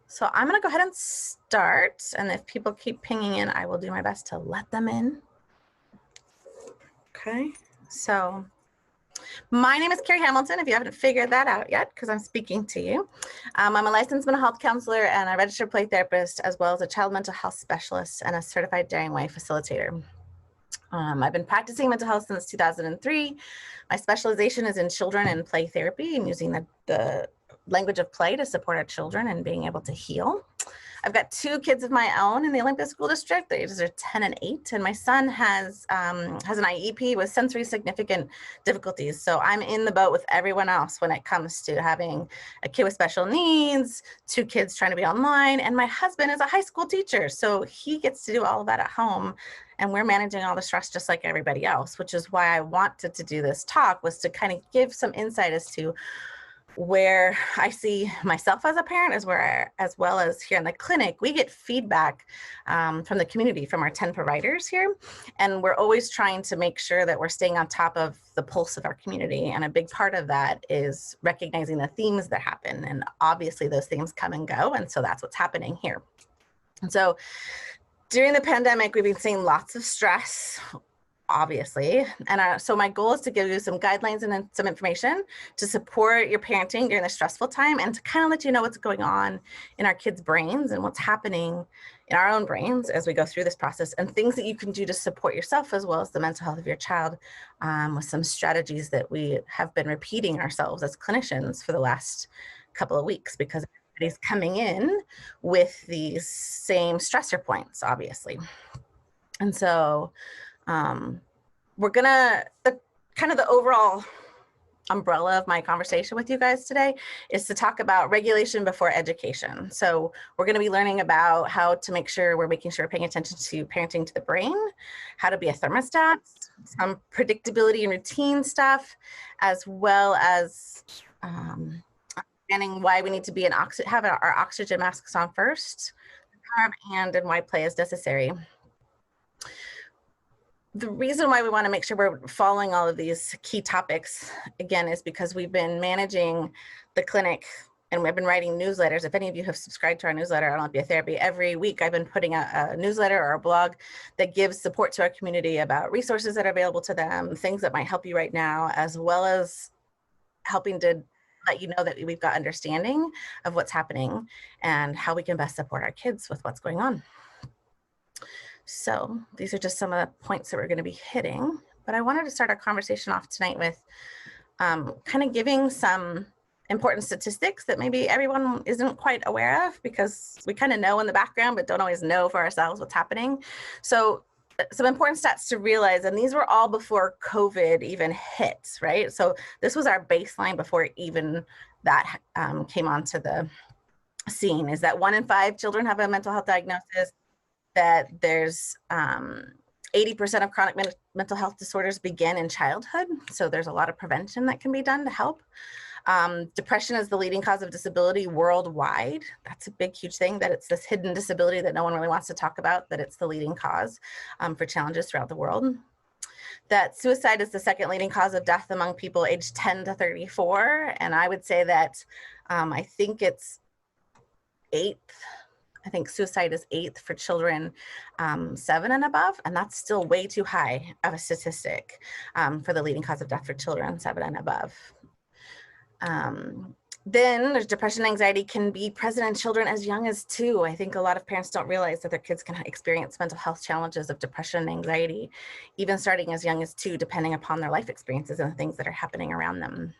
So I'm going to go ahead and start. And if people keep pinging in, I will do my best to let them in. Okay. So my name is Carrie Hamilton, if you haven't figured that out yet, because I'm speaking to you. I'm a licensed mental health counselor and a registered play therapist, as well as a child mental health specialist and a certified Daring Way facilitator. I've been practicing mental health since 2003. My specialization is in children and play therapy and using the language of play to support our children and being able to heal. I've got two kids of my own in the Olympia School District. Their ages are 10 and 8, and my son has an IEP with sensory significant difficulties. So I'm in the boat with everyone else when it comes to having a kid with special needs, two kids trying to be online, and my husband is a high school teacher, so he gets to do all of that at home. And we're managing all the stress just like everybody else, which is why I wanted to do this talk, was to kind of give some insight as to where I see myself as a parent, as well as here in the clinic. We get feedback from the community, from our 10 providers here, and we're always trying to make sure that we're staying on top of the pulse of our community. And a big part of that is recognizing the themes that happen, and obviously those themes come and go, and so that's what's happening here. And so during the pandemic, we've been seeing lots of stress, obviously. And so my goal is to give you some guidelines and some information to support your parenting during this stressful time, and to kind of let you know what's going on in our kids' brains and what's happening in our own brains as we go through this process, and things that you can do to support yourself as well as the mental health of your child, with some strategies that we have been repeating ourselves as clinicians for the last couple of weeks, because everybody's coming in with these same stressor points, obviously. And so we're gonna, kind of the overall umbrella of my conversation with you guys today is to talk about regulation before education. So we're going to be learning about how to make sure we're paying attention to parenting to the brain, how to be a thermostat, some predictability and routine stuff, as well as understanding why we need to be have our oxygen masks on first, and why play is necessary. The reason why we want to make sure we're following all of these key topics, again, is because we've been managing the clinic and we've been writing newsletters. If any of you have subscribed to our newsletter, Olympia Therapy, every week I've been putting a newsletter or a blog that gives support to our community about resources that are available to them, things that might help you right now, as well as helping to let you know that we've got understanding of what's happening and how we can best support our kids with what's going on. So these are just some of the points that we're going to be hitting, but I wanted to start our conversation off tonight with kind of giving some important statistics that maybe everyone isn't quite aware of, because we kind of know in the background, but don't always know for ourselves what's happening. So some important stats to realize, and these were all before COVID even hit, right? So this was our baseline before even that came onto the scene, is that 1 in 5 children have a mental health diagnosis, that there's 80% of chronic mental health disorders begin in childhood. So there's a lot of prevention that can be done to help. Depression is the leading cause of disability worldwide. That's a big, huge thing, that it's this hidden disability that no one really wants to talk about, that it's the leading cause for challenges throughout the world. That suicide is the second leading cause of death among people aged 10 to 34. And I would say that I think it's 8th. I think suicide is 8th for children 7 and above, and that's still way too high of a statistic for the leading cause of death for children 7 and above. Then there's depression and anxiety can be present in children as young as 2. I think a lot of parents don't realize that their kids can experience mental health challenges of depression and anxiety, even starting as young as 2, depending upon their life experiences and the things that are happening around them.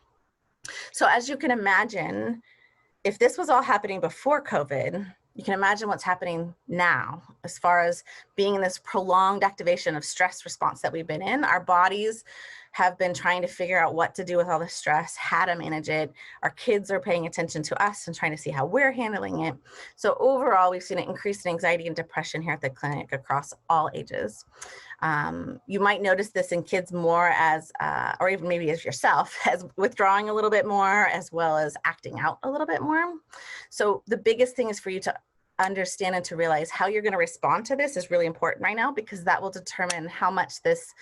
So as you can imagine, if this was all happening before COVID, you can imagine what's happening now as far as being in this prolonged activation of stress response that we've been in. Our bodies have been trying to figure out what to do with all the stress, how to manage it. Our kids are paying attention to us and trying to see how we're handling it. So overall, we've seen an increase in anxiety and depression here at the clinic across all ages. You might notice this in kids more as, or even maybe as yourself, as withdrawing a little bit more, as well as acting out a little bit more. So the biggest thing is for you to understand and to realize how you're going to respond to this is really important right now, because that will determine how much this,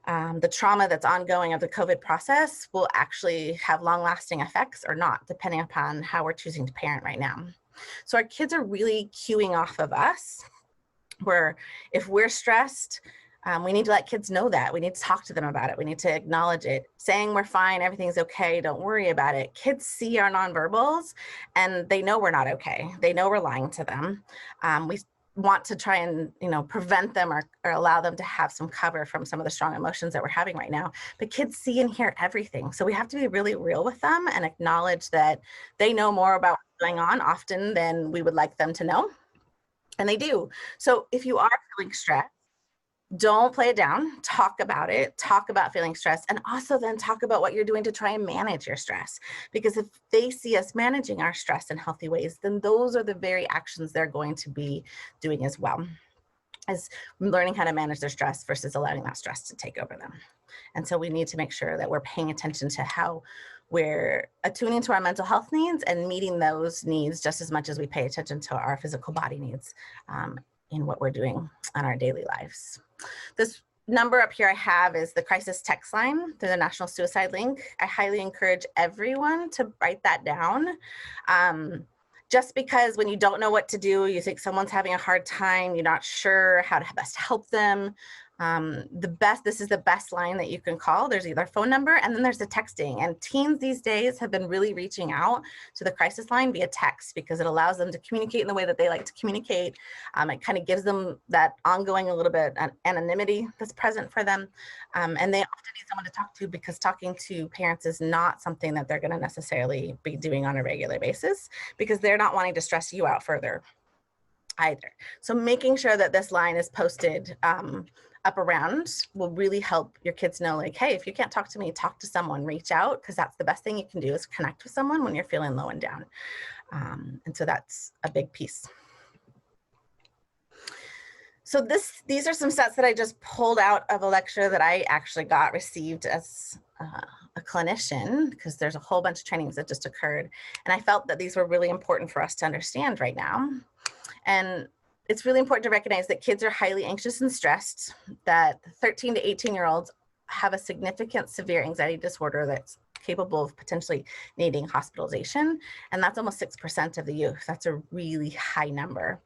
the trauma that's ongoing of the COVID process will actually have long-lasting effects or not, depending upon how we're choosing to parent right now. So our kids are really cueing off of us, where if we're stressed, we need to let kids know that. We need to talk to them about it. We need to acknowledge it. Saying we're fine, everything's okay, don't worry about it. Kids see our nonverbals and they know we're not okay. They know we're lying to them. We want to try and prevent them or allow them to have some cover from some of the strong emotions that we're having right now. But kids see and hear everything. So we have to be really real with them and acknowledge that they know more about what's going on often than we would like them to know. And they do. So if you are feeling stressed, don't play it down. Talk about it. Talk about feeling stressed, and also then talk about what you're doing to try and manage your stress. Because if they see us managing our stress in healthy ways, then those are the very actions they're going to be doing as well, as learning how to manage their stress versus allowing that stress to take over them. And so we need to make sure that we're paying attention to how we're attuning to our mental health needs and meeting those needs just as much as we pay attention to our physical body needs in what we're doing on our daily lives. This number up here I have is the crisis text line through the National Suicide Link. I highly encourage everyone to write that down. Just because when you don't know what to do, you think someone's having a hard time, you're not sure how to best help them. This is the best line that you can call. There's either a phone number and then there's the texting. And teens these days have been really reaching out to the crisis line via text because it allows them to communicate in the way that they like to communicate. It kind of gives them that ongoing a little bit anonymity that's present for them. And they often need someone to talk to because talking to parents is not something that they're going to necessarily be doing on a regular basis because they're not wanting to stress you out further either. So making sure that this line is posted up around will really help your kids know, like, hey, if you can't talk to me, talk to someone, reach out, because that's the best thing you can do is connect with someone when you're feeling low and down. And so that's a big piece. So these are some stats that I just pulled out of a lecture that I actually received as a clinician, because there's a whole bunch of trainings that just occurred. And I felt that these were really important for us to understand right now. And it's really important to recognize that kids are highly anxious and stressed, that 13 to 18-year-olds have a significant severe anxiety disorder that's capable of potentially needing hospitalization. And that's almost 6% of the youth. That's a really high number.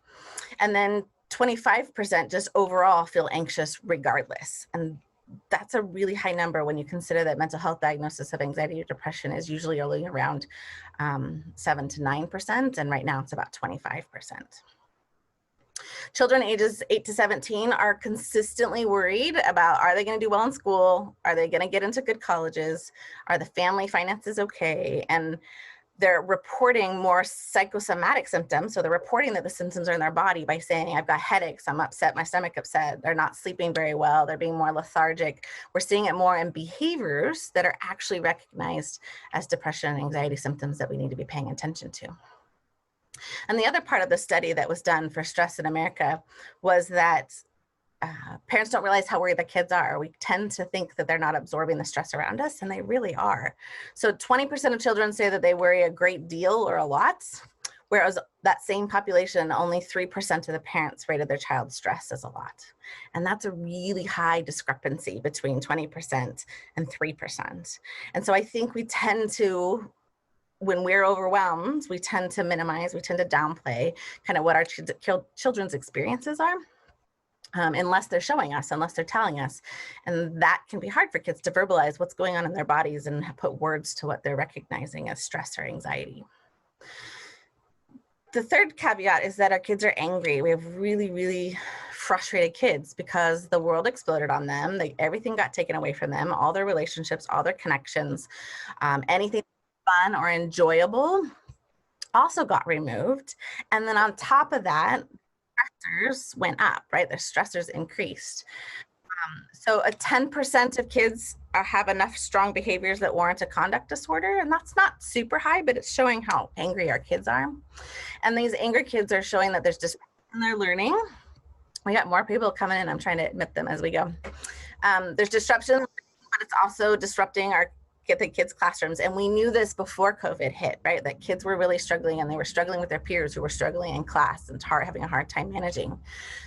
And then 25% just overall feel anxious regardless. And that's a really high number when you consider that mental health diagnosis of anxiety or depression is usually only around 7 to 9%. And right now it's about 25%. Children ages 8 to 17 are consistently worried about, are they going to do well in school? Are they going to get into good colleges? Are the family finances okay? And they're reporting more psychosomatic symptoms. So they're reporting that the symptoms are in their body by saying, I've got headaches, I'm upset, my stomach upset. They're not sleeping very well. They're being more lethargic. We're seeing it more in behaviors that are actually recognized as depression and anxiety symptoms that we need to be paying attention to. And the other part of the study that was done for stress in America was that parents don't realize how worried the kids are. We tend to think that they're not absorbing the stress around us, and they really are. So 20% of children say that they worry a great deal or a lot, whereas that same population, only 3% of the parents rated their child's stress as a lot. And that's a really high discrepancy between 20% and 3%. And so I think we tend to, when we're overwhelmed, we tend to minimize, we tend to downplay kind of what our children's experiences are, unless they're showing us, unless they're telling us. And that can be hard for kids to verbalize what's going on in their bodies and put words to what they're recognizing as stress or anxiety. The third caveat is that our kids are angry. We have really, really frustrated kids because the world exploded on them. Everything got taken away from them, all their relationships, all their connections, anything fun or enjoyable also got removed. And then on top of that, stressors went up, right? The stressors increased. So 10% of kids have enough strong behaviors that warrant a conduct disorder. And that's not super high, but it's showing how angry our kids are. And these angry kids are showing that there's disruption in their learning. We got more people coming in. I'm trying to admit them as we go. There's disruption, but it's also disrupting the kids' classrooms. And we knew this before COVID hit, right? That kids were really struggling, and they were struggling with their peers who were struggling in class and having a hard time managing.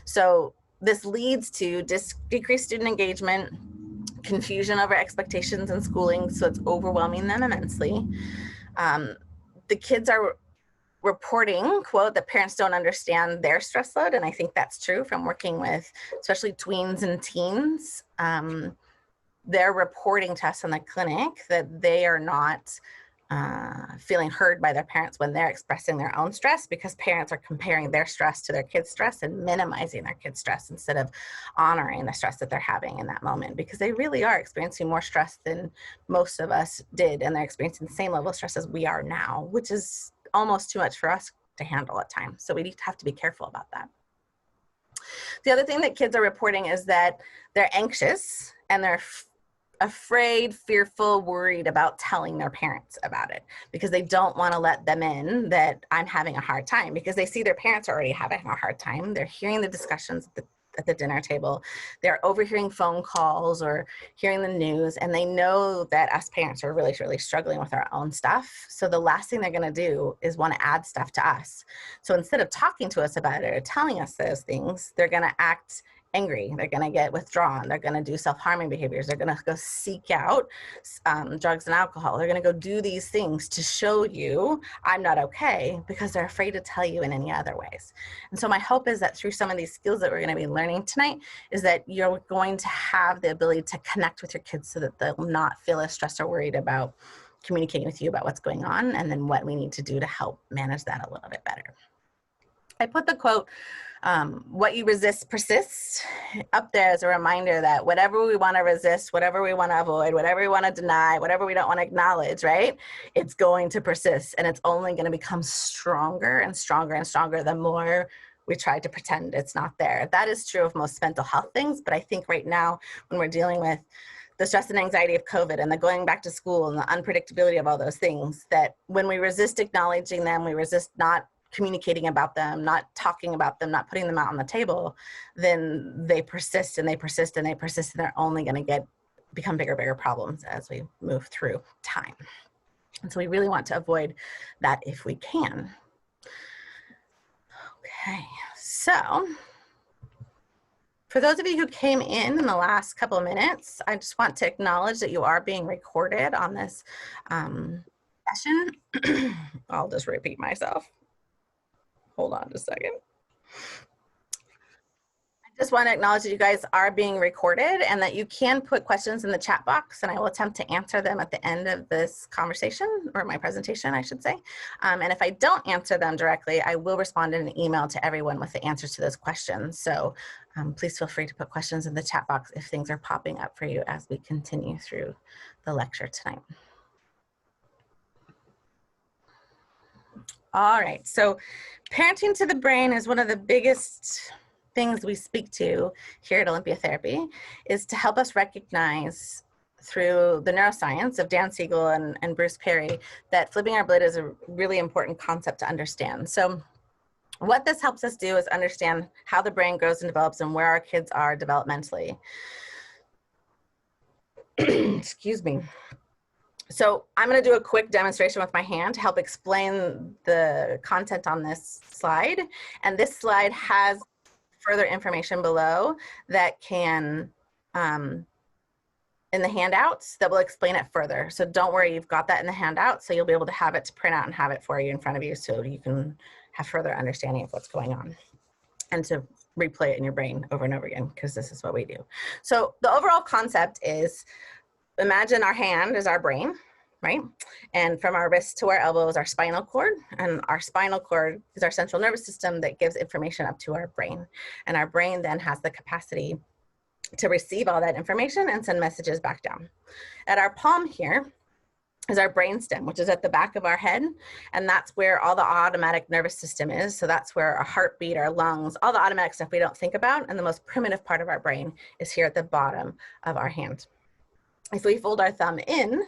So this leads to decreased student engagement, confusion over expectations in schooling. So it's overwhelming them immensely. The kids are reporting, quote, that parents don't understand their stress load. And I think that's true from working with especially tweens and teens. They're reporting to us in the clinic that they are not feeling heard by their parents when they're expressing their own stress, because parents are comparing their stress to their kids' stress and minimizing their kids' stress instead of honoring the stress that they're having in that moment, because they really are experiencing more stress than most of us did, and they're experiencing the same level of stress as we are now, which is almost too much for us to handle at times. So we need to have to be careful about that. The other thing that kids are reporting is that they're anxious and they're afraid, fearful, worried about telling their parents about it, because they don't want to let them in that I'm having a hard time, because they see their parents are already having a hard time. They're hearing the discussions at the dinner table. They're overhearing phone calls or hearing the news, and they know that us parents are really, really struggling with our own stuff. So the last thing they're going to do is want to add stuff to us. So instead of talking to us about it or telling us those things, they're going to act angry. They're going to get withdrawn. They're going to do self-harming behaviors. They're going to go seek out drugs and alcohol. They're going to go do these things to show you I'm not okay, because they're afraid to tell you in any other ways. And so my hope is that through some of these skills that we're going to be learning tonight is that you're going to have the ability to connect with your kids so that they'll not feel as stressed or worried about communicating with you about what's going on, and then what we need to do to help manage that a little bit better. I put the quote, what you resist persists, up there as a reminder that whatever we want to resist, whatever we want to avoid, whatever we want to deny, whatever we don't want to acknowledge, right? It's going to persist, and it's only going to become stronger and stronger and stronger the more we try to pretend it's not there. That is true of most mental health things, but I think right now when we're dealing with the stress and anxiety of COVID and the going back to school and the unpredictability of all those things, that when we resist acknowledging them, we resist not communicating about them, not talking about them, not putting them out on the table, then they persist and they persist and they persist, and they're only going to become bigger problems as we move through time. And so we really want to avoid that if we can. Okay, so for those of you who came in the last couple of minutes, I just want to acknowledge that you are being recorded on this session. I'll just repeat myself. Hold on just a second. I just want to acknowledge that you guys are being recorded and that you can put questions in the chat box, and I will attempt to answer them at the end of this conversation, or my presentation, I should say. And if I don't answer them directly, I will respond in an email to everyone with the answers to those questions. So please feel free to put questions in the chat box if things are popping up for you as we continue through the lecture tonight. All right, so parenting to the brain is one of the biggest things we speak to here at Olympia Therapy, is to help us recognize through the neuroscience of Dan Siegel and Bruce Perry that flipping our lid is a really important concept to understand. So what this helps us do is understand how the brain grows and develops and where our kids are developmentally. Excuse me. So I'm going to do a quick demonstration with my hand to help explain the content on this slide. And this slide has further information below that can, in the handouts, that will explain it further. So don't worry, you've got that in the handout, so you'll be able to have it to print out and have it for you in front of you so you can have further understanding of what's going on and to replay it in your brain over and over again, because this is what we do. So the overall concept is, imagine our hand is our brain, right? And from our wrist to our elbow is our spinal cord, and our spinal cord is our central nervous system that gives information up to our brain. And our brain then has the capacity to receive all that information and send messages back down. At our palm here is our brainstem, which is at the back of our head, and that's where all the automatic nervous system is. So that's where our heartbeat, our lungs, all the automatic stuff we don't think about, and the most primitive part of our brain is here at the bottom of our hand. If we fold our thumb in,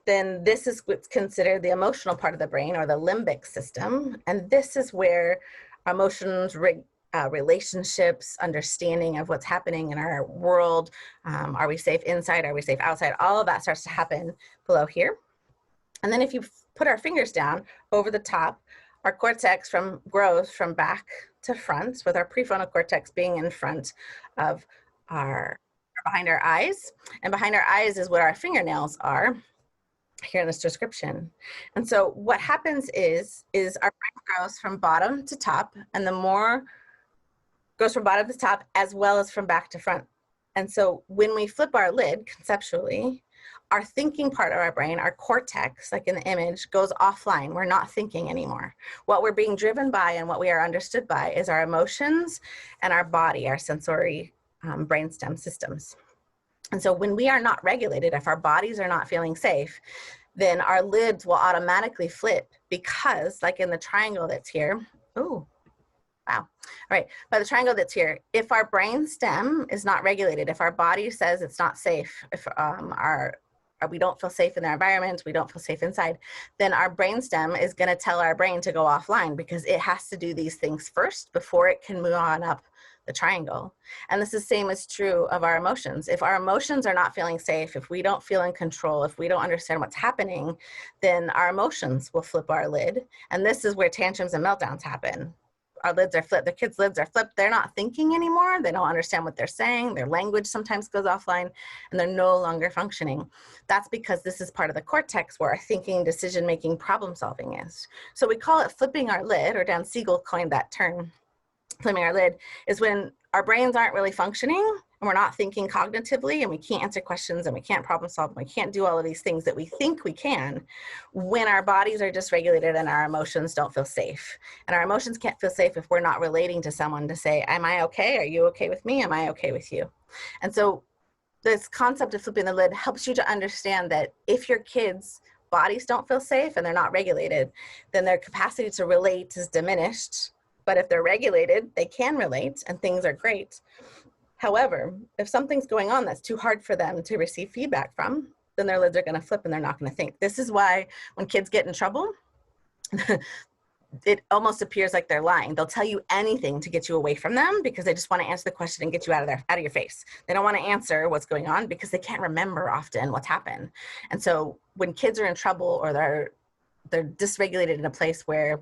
then this is what's considered the emotional part of the brain, or the limbic system, and this is where emotions, relationships, understanding of what's happening in our world, are we safe inside, are we safe outside, all of that starts to happen below here. And then if you put our fingers down over the top, our cortex grows from back to front, with our prefrontal cortex being in front of behind our eyes. And behind our eyes is where our fingernails are. here in this description. And so what happens is our brain grows from bottom to top, and the more goes from bottom to top as well as from back to front. And so when we flip our lid conceptually, our thinking part of our brain, our cortex, like in the image, goes offline. We're not thinking anymore. What we're being driven by and what we are understood by is our emotions and our body, our sensory brainstem systems. And so when we are not regulated, if our bodies are not feeling safe, then our lids will automatically flip because, like in the triangle that's here, ooh, wow. All right, by the triangle that's here, if our brain stem is not regulated, if our body says it's not safe, if we don't feel safe in our environment, we don't feel safe inside, then our brain stem is going to tell our brain to go offline because it has to do these things first before it can move on up the triangle. And this is the same as true of our emotions. If our emotions are not feeling safe, if we don't feel in control, if we don't understand what's happening, then our emotions will flip our lid. And this is where tantrums and meltdowns happen. Our lids are flipped, the kids' lids are flipped. They're not thinking anymore. They don't understand what they're saying. Their language sometimes goes offline and they're no longer functioning. That's because this is part of the cortex where our thinking, decision-making, problem-solving is. So we call it flipping our lid, or Dan Siegel coined that term. Flipping our lid is when our brains aren't really functioning and we're not thinking cognitively and we can't answer questions and we can't problem solve and we can't do all of these things that we think we can, when our bodies are dysregulated and our emotions don't feel safe. And our emotions can't feel safe if we're not relating to someone to say, am I okay? Are you okay with me? Am I okay with you? And so this concept of flipping the lid helps you to understand that if your kids' bodies don't feel safe and they're not regulated, then their capacity to relate is diminished. But if they're regulated, they can relate and things are great. However, if something's going on that's too hard for them to receive feedback from, then their lids are going to flip and they're not going to think. This is why when kids get in trouble, it almost appears like they're lying. They'll tell you anything to get you away from them because they just want to answer the question and get you out of your face. They don't want to answer what's going on because they can't remember often what's happened. And so when kids are in trouble or they're dysregulated in a place where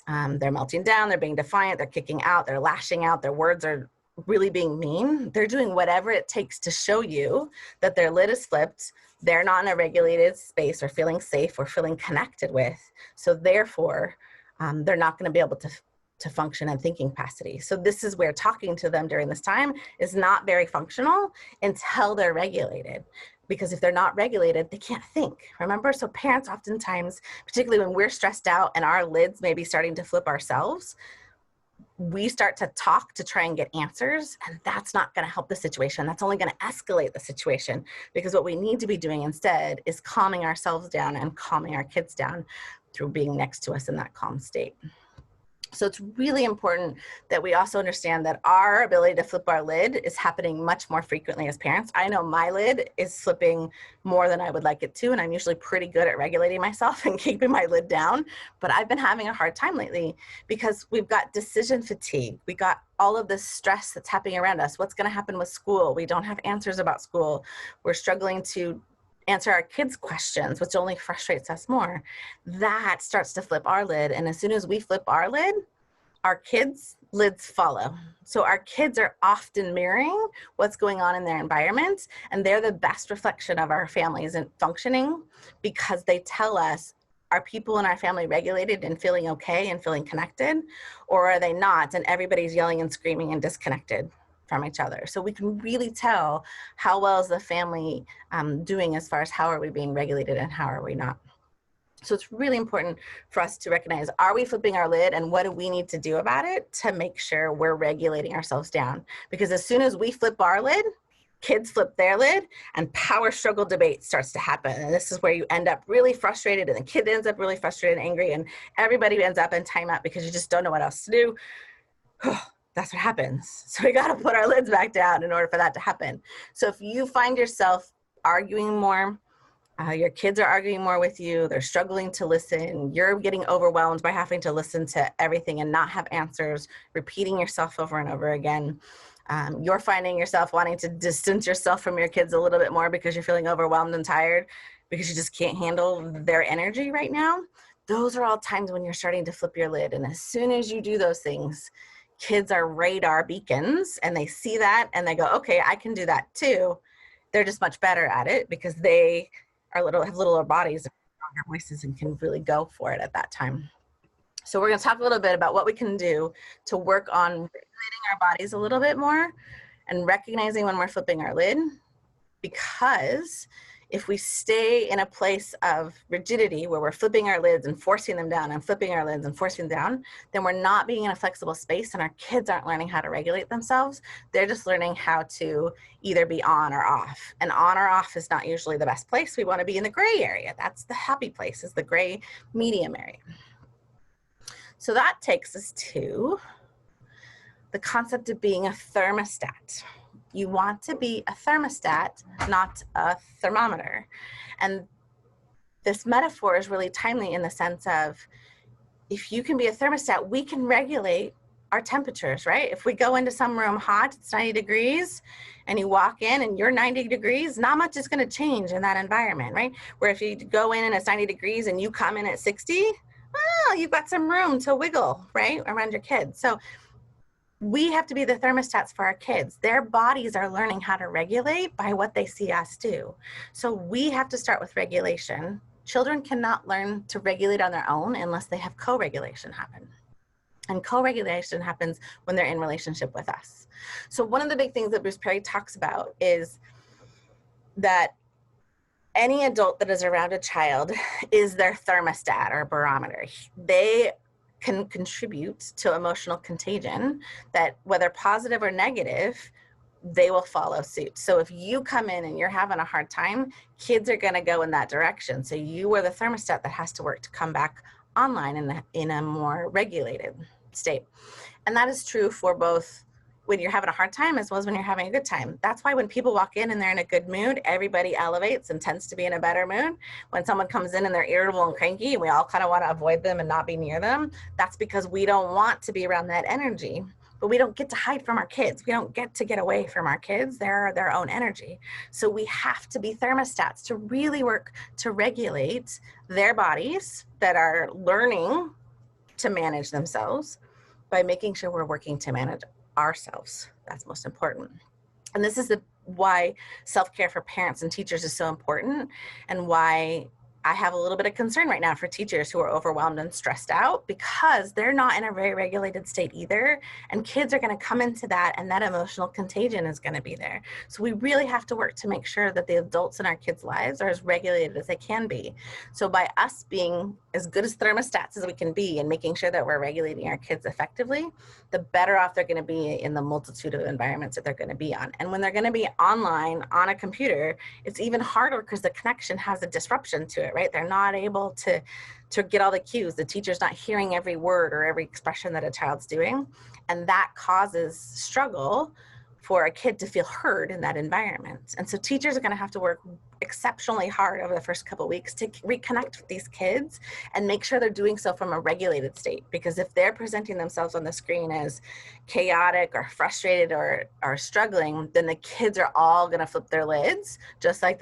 they're melting down, they're being defiant, they're kicking out, they're lashing out, their words are really being mean, they're doing whatever it takes to show you that their lid is flipped, they're not in a regulated space or feeling safe or feeling connected with. So therefore, they're not going to be able to function in thinking capacity. So this is where talking to them during this time is not very functional until they're regulated. Because if they're not regulated, they can't think, remember? So parents oftentimes, particularly when we're stressed out and our lids may be starting to flip ourselves, we start to talk to try and get answers, and that's not gonna help the situation. That's only gonna escalate the situation, because what we need to be doing instead is calming ourselves down and calming our kids down through being next to us in that calm state. So it's really important that we also understand that our ability to flip our lid is happening much more frequently as parents. I know my lid is slipping more than I would like it to, and I'm usually pretty good at regulating myself and keeping my lid down, but I've been having a hard time lately because we've got decision fatigue. We got all of this stress that's happening around us. What's gonna happen with school? We don't have answers about school. We're struggling to answer our kids' questions, which only frustrates us more. That starts to flip our lid. And as soon as we flip our lid, our kids' lids follow. So our kids are often mirroring what's going on in their environment, and they're the best reflection of our families and functioning because they tell us, are people in our family regulated and feeling okay and feeling connected, or are they not? And everybody's yelling and screaming and disconnected from each other. So we can really tell how well is the family doing as far as how are we being regulated and how are we not. So it's really important for us to recognize, are we flipping our lid and what do we need to do about it to make sure we're regulating ourselves down? Because as soon as we flip our lid, kids flip their lid and power struggle debate starts to happen. And this is where you end up really frustrated and the kid ends up really frustrated and angry and everybody ends up in timeout because you just don't know what else to do. That's what happens. So we got to put our lids back down in order for that to happen. So if you find yourself arguing more, your kids are arguing more with you, they're struggling to listen, you're getting overwhelmed by having to listen to everything and not have answers, repeating yourself over and over again, you're finding yourself wanting to distance yourself from your kids a little bit more because you're feeling overwhelmed and tired because you just can't handle their energy right now, those are all times when you're starting to flip your lid. And as soon as you do those things, kids are radar beacons and they see that and they go, okay, I can do that too. They're just much better at it because they are have littler bodies, stronger voices and can really go for it at that time. So we're going to talk a little bit about what we can do to work on regulating our bodies a little bit more and recognizing when we're flipping our lid, because if we stay in a place of rigidity where we're flipping our lids and forcing them down and flipping our lids and forcing them down, then we're not being in a flexible space, and our kids aren't learning how to regulate themselves. They're just learning how to either be on or off. And on or off is not usually the best place. We want to be in the gray area. That's the happy place, is the gray medium area. So that takes us to the concept of being a thermostat. You want to be a thermostat, not a thermometer. And this metaphor is really timely in the sense of, if you can be a thermostat, we can regulate our temperatures, right? If we go into some room hot, it's 90 degrees, and you walk in and you're 90 degrees, not much is going to change in that environment, right? Where if you go in and it's 90 degrees and you come in at 60, well, you've got some room to wiggle, right, around your kids. So we have to be the thermostats for our kids. Their bodies are learning how to regulate by what they see us do. So we have to start with regulation. Children cannot learn to regulate on their own unless they have co-regulation happen. And co-regulation happens when they're in relationship with us. So one of the big things that Bruce Perry talks about is that any adult that is around a child is their thermostat or barometer. They can contribute to emotional contagion, that whether positive or negative, they will follow suit. So if you come in and you're having a hard time, kids are going to go in that direction. So you are the thermostat that has to work to come back online in a more regulated state. And that is true for both when you're having a hard time as well as when you're having a good time. That's why when people walk in and they're in a good mood, everybody elevates and tends to be in a better mood. When someone comes in and they're irritable and cranky and we all kind of want to avoid them and not be near them, that's because we don't want to be around that energy. But we don't get to hide from our kids. We don't get to get away from our kids. They're their own energy. So we have to be thermostats to really work to regulate their bodies that are learning to manage themselves by making sure we're working to manage ourselves. That's most important. And this is why self-care for parents and teachers is so important, and why I have a little bit of concern right now for teachers who are overwhelmed and stressed out, because they're not in a very regulated state either. And kids are going to come into that, and that emotional contagion is going to be there. So we really have to work to make sure that the adults in our kids' lives are as regulated as they can be. So by us being as good as thermostats as we can be and making sure that we're regulating our kids effectively, the better off they're going to be in the multitude of environments that they're going to be on. And when they're going to be online on a computer, it's even harder because the connection has a disruption to it, right? They're not able to get all the cues. The teacher's not hearing every word or every expression that a child's doing. And that causes struggle for a kid to feel heard in that environment. And so teachers are going to have to work exceptionally hard over the first couple of weeks to reconnect with these kids and make sure they're doing so from a regulated state. Because if they're presenting themselves on the screen as chaotic or frustrated or struggling, then the kids are all going to flip their lids, just like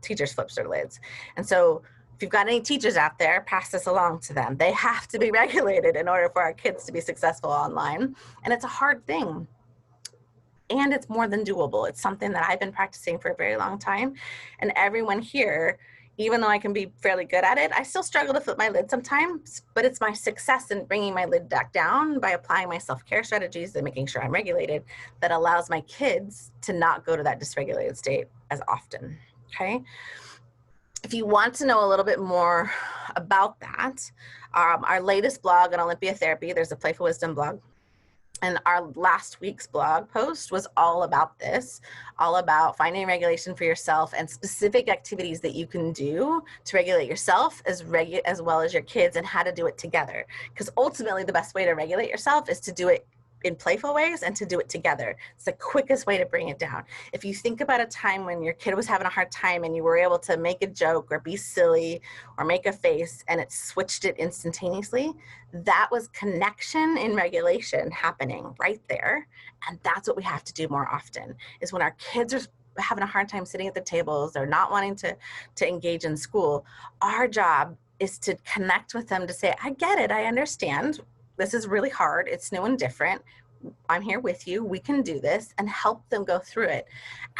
teachers flips their lids. And so if you've got any teachers out there, pass this along to them. They have to be regulated in order for our kids to be successful online. And it's a hard thing. And it's more than doable. It's something that I've been practicing for a very long time. And everyone here, even though I can be fairly good at it, I still struggle to flip my lid sometimes, but it's my success in bringing my lid back down by applying my self-care strategies and making sure I'm regulated that allows my kids to not go to that dysregulated state as often, okay? If you want to know a little bit more about that, our latest blog on Olympia Therapy, there's a Playful Wisdom blog. And our last week's blog post was all about this, all about finding regulation for yourself and specific activities that you can do to regulate yourself as well as your kids, and how to do it together. Because ultimately the best way to regulate yourself is to do it in playful ways and to do it together. It's the quickest way to bring it down. If you think about a time when your kid was having a hard time and you were able to make a joke or be silly or make a face and it switched it instantaneously, that was connection and regulation happening right there. And that's what we have to do more often, is when our kids are having a hard time sitting at the tables or not wanting to engage in school, our job is to connect with them to say, I get it, I understand. This is really hard. It's new and different. I'm here with you. We can do this, and help them go through it.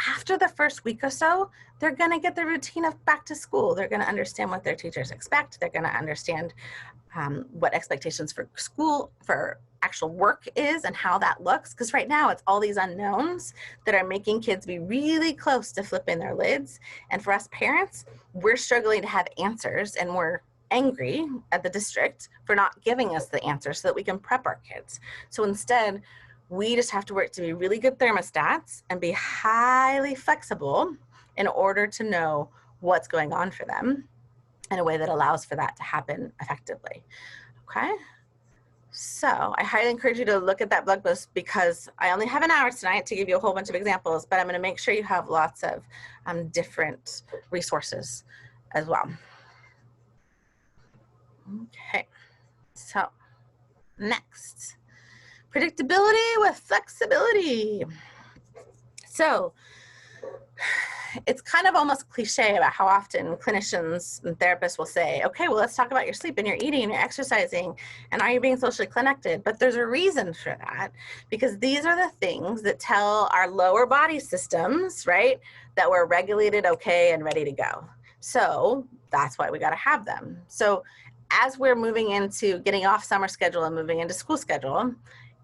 After the first week or so, they're going to get the routine of back to school. They're going to understand what their teachers expect. They're going to understand what expectations for school, for actual work is, and how that looks. Because right now it's all these unknowns that are making kids be really close to flipping their lids. And for us parents, we're struggling to have answers, and we're angry at the district for not giving us the answers so that we can prep our kids. So instead, we just have to work to be really good thermostats and be highly flexible in order to know what's going on for them in a way that allows for that to happen effectively. Okay? So I highly encourage you to look at that blog post, because I only have an hour tonight to give you a whole bunch of examples, but I'm going to make sure you have lots of different resources as well. Okay, so next, predictability with flexibility. So it's kind of almost cliche about how often clinicians and therapists will say, okay, well, let's talk about your sleep and your eating and your exercising, and are you being socially connected? But there's a reason for that, because these are the things that tell our lower body systems, right, that we're regulated, okay, and ready to go. So that's why we got to have them. So as we're moving into getting off summer schedule and moving into school schedule,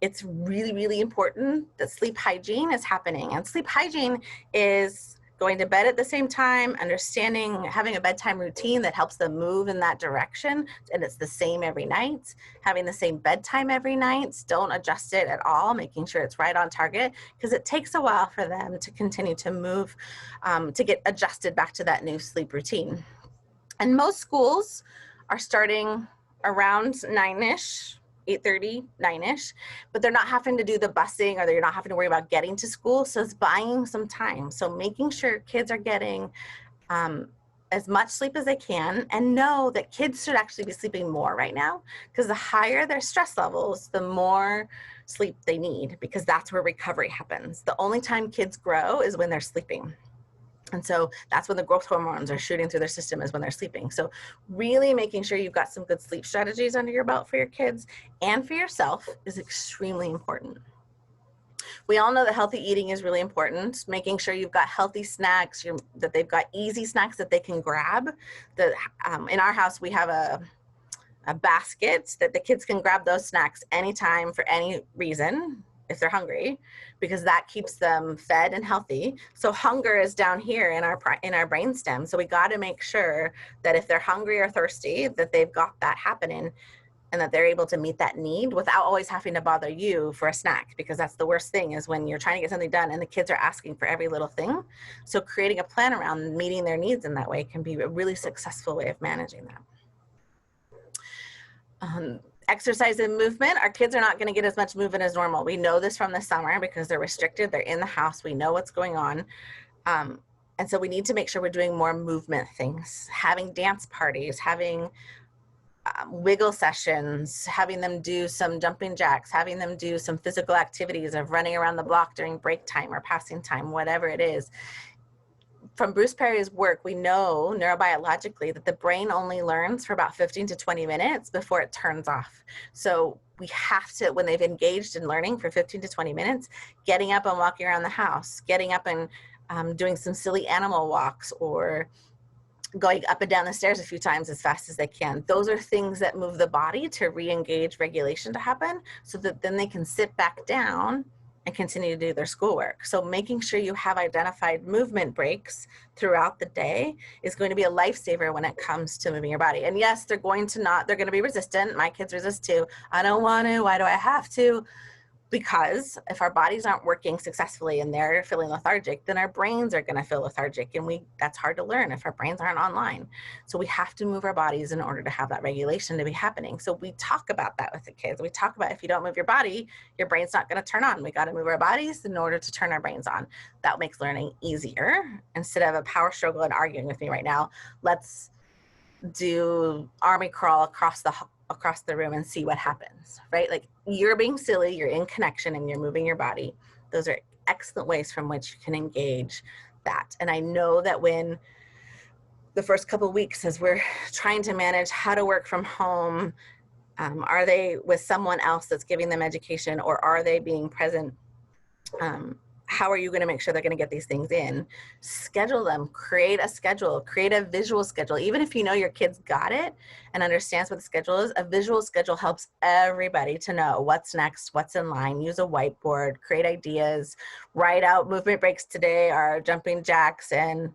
it's really, really important that sleep hygiene is happening. And sleep hygiene is going to bed at the same time, understanding, having a bedtime routine that helps them move in that direction, and it's the same every night, having the same bedtime every night, don't adjust it at all, making sure it's right on target, because it takes a while for them to continue to move, to get adjusted back to that new sleep routine. And most schools are starting around 9-ish, 8:30, 9-ish, but they're not having to do the busing, or they're not having to worry about getting to school. So it's buying some time. So making sure kids are getting as much sleep as they can, and know that kids should actually be sleeping more right now, because the higher their stress levels, the more sleep they need, because that's where recovery happens. The only time kids grow is when they're sleeping. And so that's when the growth hormones are shooting through their system, is when they're sleeping. So really making sure you've got some good sleep strategies under your belt for your kids and for yourself is extremely important. We all know that healthy eating is really important. Making sure you've got healthy snacks, that they've got easy snacks that they can grab. In our house, we have a basket that the kids can grab those snacks anytime for any reason, if they're hungry, because that keeps them fed and healthy. So hunger is down here in our brainstem. So we got to make sure that if they're hungry or thirsty, that they've got that happening, and that they're able to meet that need without always having to bother you for a snack, because that's the worst thing, is when you're trying to get something done and the kids are asking for every little thing. So creating a plan around meeting their needs in that way can be a really successful way of managing that. Exercise and movement. Our kids are not going to get as much movement as normal. We know this from the summer because they're restricted. They're in the house. We know what's going on. And so we need to make sure we're doing more movement things, having dance parties, having wiggle sessions, having them do some jumping jacks, having them do some physical activities of running around the block during break time or passing time, whatever it is. From Bruce Perry's work, we know neurobiologically that the brain only learns for about 15 to 20 minutes before it turns off. So we have to, when they've engaged in learning for 15 to 20 minutes, getting up and walking around the house, getting up and doing some silly animal walks, or going up and down the stairs a few times as fast as they can. Those are things that move the body to re-engage regulation to happen, so that then they can sit back down and continue to do their schoolwork. So making sure you have identified movement breaks throughout the day is going to be a lifesaver when it comes to moving your body. And yes, they're going to be resistant. My kids resist too. I don't want to, why do I have to? Because if our bodies aren't working successfully and they're feeling lethargic, then our brains are going to feel lethargic, and that's hard to learn if our brains aren't online. So we have to move our bodies in order to have that regulation to be happening. So we talk about that with the kids. We talk about, if you don't move your body, your brain's not going to turn on. We got to move our bodies in order to turn our brains on. That makes learning easier. Instead of a power struggle and arguing with me right now, let's do army crawl across the room and see what happens, right? Like, you're being silly, you're in connection, and you're moving your body. Those are excellent ways from which you can engage that. And I know that when the first couple of weeks, as we're trying to manage how to work from home, Are they with someone else that's giving them education, or are they being present? How are you going to make sure they're going to get these things in? Schedule them, create a schedule, create a visual schedule. Even if you know your kids got it and understands what the schedule is, a visual schedule helps everybody to know what's next, what's in line. Use a whiteboard, create ideas, write out movement breaks today are jumping jacks and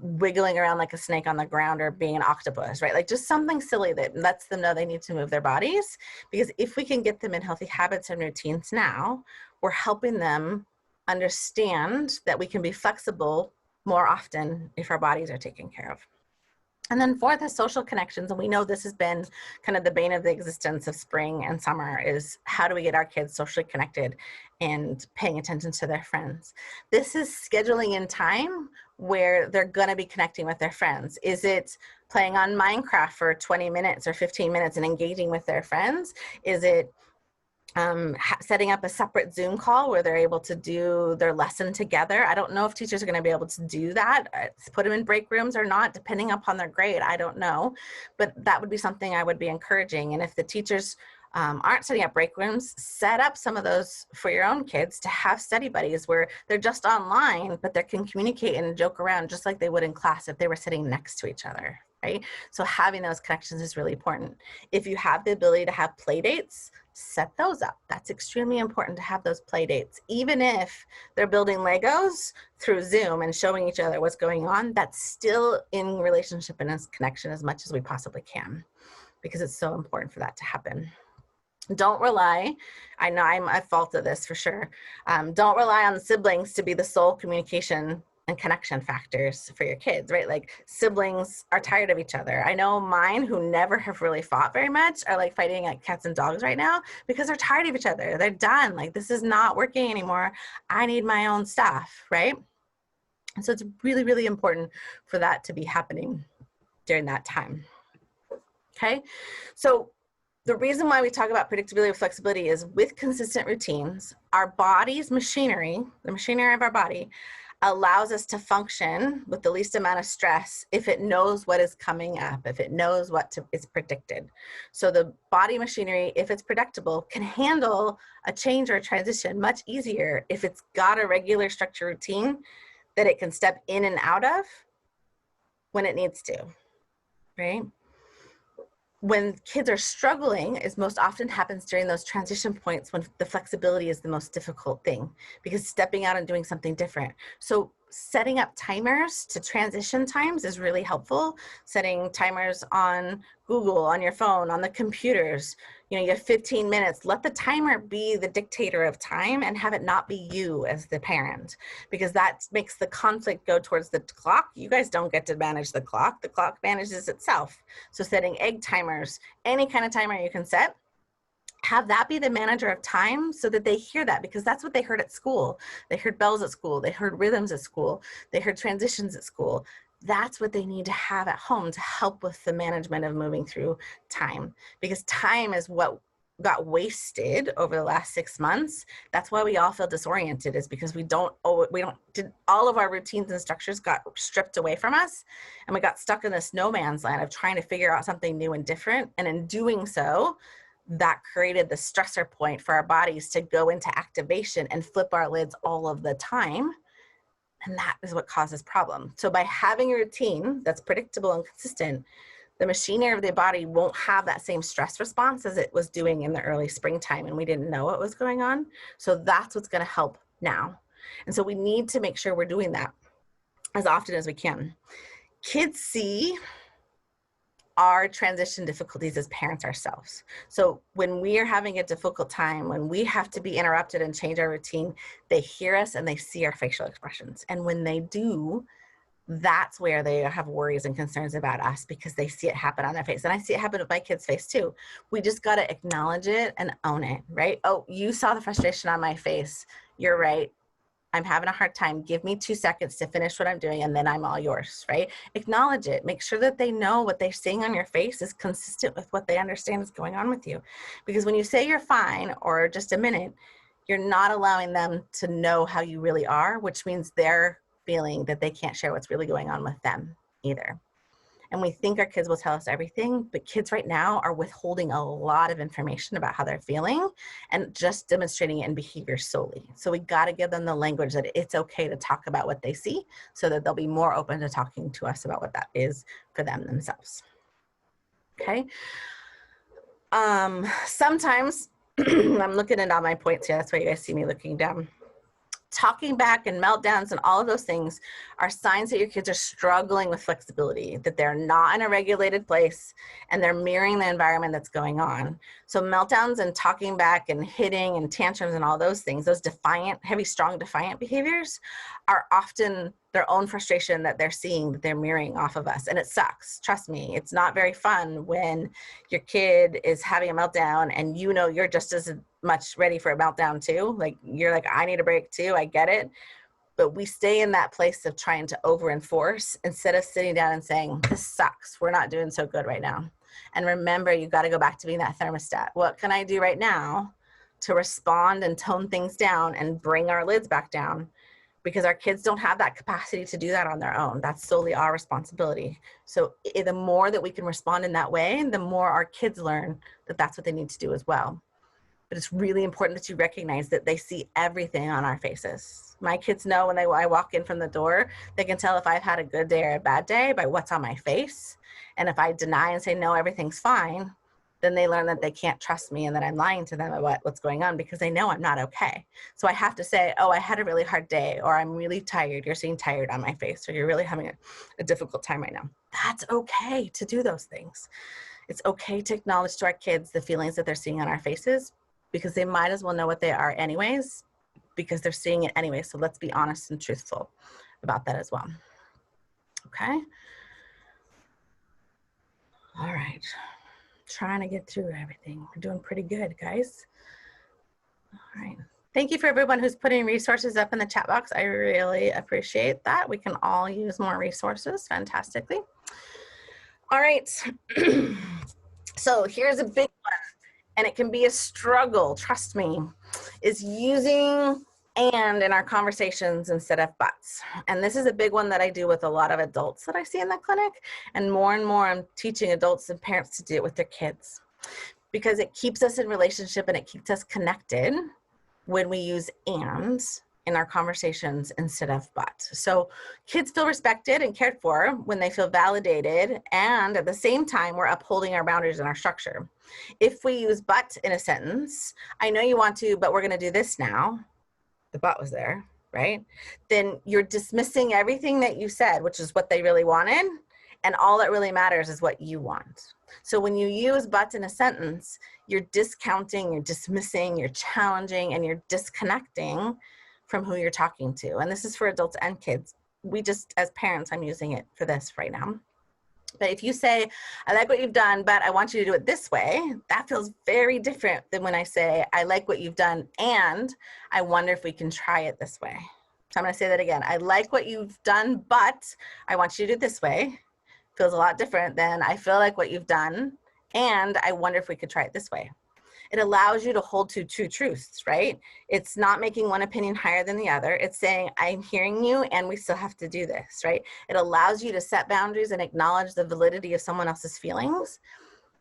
wiggling around like a snake on the ground, or being an octopus, right? Like just something silly that lets them know they need to move their bodies. Because if we can get them in healthy habits and routines now, we're helping them understand that we can be flexible more often if our bodies are taken care of. And then fourth is social connections. And we know this has been kind of the bane of the existence of spring and summer, is how do we get our kids socially connected and paying attention to their friends? This is scheduling in time where they're going to be connecting with their friends. Is it playing on Minecraft for 20 minutes or 15 minutes and engaging with their friends? Is it setting up a separate Zoom call where they're able to do their lesson together? I don't know if teachers are going to be able to do that, put them in break rooms or not, depending upon their grade. I don't know, but that would be something I would be encouraging. And if the teachers aren't setting up break rooms, set up some of those for your own kids to have study buddies where they're just online, but they can communicate and joke around just like they would in class if they were sitting next to each other, right? So having those connections is really important. If you have the ability to have play dates, set those up. That's extremely important to have those play dates. Even if they're building Legos through Zoom and showing each other what's going on, that's still in relationship and as connection as much as we possibly can, because it's so important for that to happen. Don't rely, I know I'm at fault of this for sure. Don't rely on the siblings to be the sole communication and connection factors for your kids, right? Like siblings are tired of each other. I know mine, who never have really fought very much, are like fighting like cats and dogs right now because they're tired of each other. They're done. Like, this is not working anymore. I need my own stuff, right? And so it's really, really important for that to be happening during that time. Okay, so the reason why we talk about predictability and flexibility is with consistent routines, our body's machinery, the machinery of our body, allows us to function with the least amount of stress if it knows what is coming up, if it knows what is predicted. So the body machinery, if it's predictable, can handle a change or a transition much easier if it's got a regular structure routine that it can step in and out of when it needs to, right? When kids are struggling, is most often happens during those transition points when the flexibility is the most difficult thing, because stepping out and doing something different. So setting up timers to transition times is really helpful. Setting timers on Google, on your phone, on the computers. You know, you have 15 minutes. Let the timer be the dictator of time and have it not be you as the parent, because that makes the conflict go towards the clock. You guys don't get to manage the clock. The clock manages itself. So setting egg timers, any kind of timer you can set, have that be the manager of time so that they hear that, because that's what they heard at school. They heard bells at school. They heard rhythms at school. They heard transitions at school. That's what they need to have at home to help with the management of moving through time, because time is what got wasted over the last 6 months. That's why we all feel disoriented, is because all of our routines and structures got stripped away from us, and we got stuck in this no man's land of trying to figure out something new and different. And in doing so, that created the stressor point for our bodies to go into activation and flip our lids all of the time. And that is what causes problems. So by having a routine that's predictable and consistent, the machinery of the body won't have that same stress response as it was doing in the early springtime, and we didn't know what was going on. So that's what's going to help now. And so we need to make sure we're doing that as often as we can. Kids see our transition difficulties as parents ourselves. So when we are having a difficult time, when we have to be interrupted and change our routine, they hear us and they see our facial expressions. And when they do, that's where they have worries and concerns about us, because they see it happen on their face. And I see it happen with my kid's face too. We just got to acknowledge it and own it, right? Oh, you saw the frustration on my face. You're right. I'm having a hard time. Give me 2 seconds to finish what I'm doing, and then I'm all yours, right? Acknowledge it. Make sure that they know what they're seeing on your face is consistent with what they understand is going on with you. Because when you say you're fine or just a minute, you're not allowing them to know how you really are, which means they're feeling that they can't share what's really going on with them either. And we think our kids will tell us everything, but kids right now are withholding a lot of information about how they're feeling and just demonstrating it in behavior solely. So we got to give them the language that it's okay to talk about what they see so that they'll be more open to talking to us about what that is for them themselves. Okay. Sometimes I'm looking at all my points here. That's why you guys see me looking down. Talking back and meltdowns and all of those things are signs that your kids are struggling with flexibility, that they're not in a regulated place and they're mirroring the environment that's going on. So meltdowns and talking back and hitting and tantrums and all those things, those defiant, heavy, strong, defiant behaviors are often their own frustration that they're seeing, that they're mirroring off of us. And it sucks. Trust me, it's not very fun when your kid is having a meltdown and you know you're just as much ready for a meltdown too. Like you're like, I need a break too. I get it. But we stay in that place of trying to over enforce instead of sitting down and saying, this sucks. We're not doing so good right now. And remember, you got to go back to being that thermostat. What can I do right now to respond and tone things down and bring our lids back down? Because our kids don't have that capacity to do that on their own. That's solely our responsibility. So the more that we can respond in that way, the more our kids learn that that's what they need to do as well. But it's really important that you recognize that they see everything on our faces. My kids know when I walk in from the door, they can tell if I've had a good day or a bad day by what's on my face. And if I deny and say, no, everything's fine, then they learn that they can't trust me and that I'm lying to them about what's going on because they know I'm not okay. So I have to say, oh, I had a really hard day, or I'm really tired. You're seeing tired on my face, or you're really having a difficult time right now. That's okay to do those things. It's okay to acknowledge to our kids the feelings that they're seeing on our faces because they might as well know what they are anyways because they're seeing it anyway. So let's be honest and truthful about that as well. Okay. All right. Trying to get through everything. We're doing pretty good, guys. All right. Thank you for everyone who's putting resources up in the chat box. I really appreciate that. We can all use more resources fantastically. All right. So here's a big one, and it can be a struggle, trust me, is using and in our conversations instead of buts. And this is a big one that I do with a lot of adults that I see in the clinic. And more I'm teaching adults and parents to do it with their kids because it keeps us in relationship and it keeps us connected when we use and in our conversations instead of but. So kids feel respected and cared for when they feel validated, and at the same time, we're upholding our boundaries and our structure. If we use but in a sentence, I know you want to, but we're going to do this now. The but was there, right? Then you're dismissing everything that you said, which is what they really wanted. And all that really matters is what you want. So when you use but in a sentence, you're discounting, you're dismissing, you're challenging, and you're disconnecting from who you're talking to. And this is for adults and kids. We just, as parents, I'm using it for this right now. But if you say, I like what you've done, but I want you to do it this way, that feels very different than when I say, I like what you've done, and I wonder if we can try it this way. So I'm going to say that again. I like what you've done, but I want you to do it this way. Feels a lot different than I feel like what you've done, and I wonder if we could try it this way. It allows you to hold to two truths, right? It's not making one opinion higher than the other. It's saying, I'm hearing you and we still have to do this, right? It allows you to set boundaries and acknowledge the validity of someone else's feelings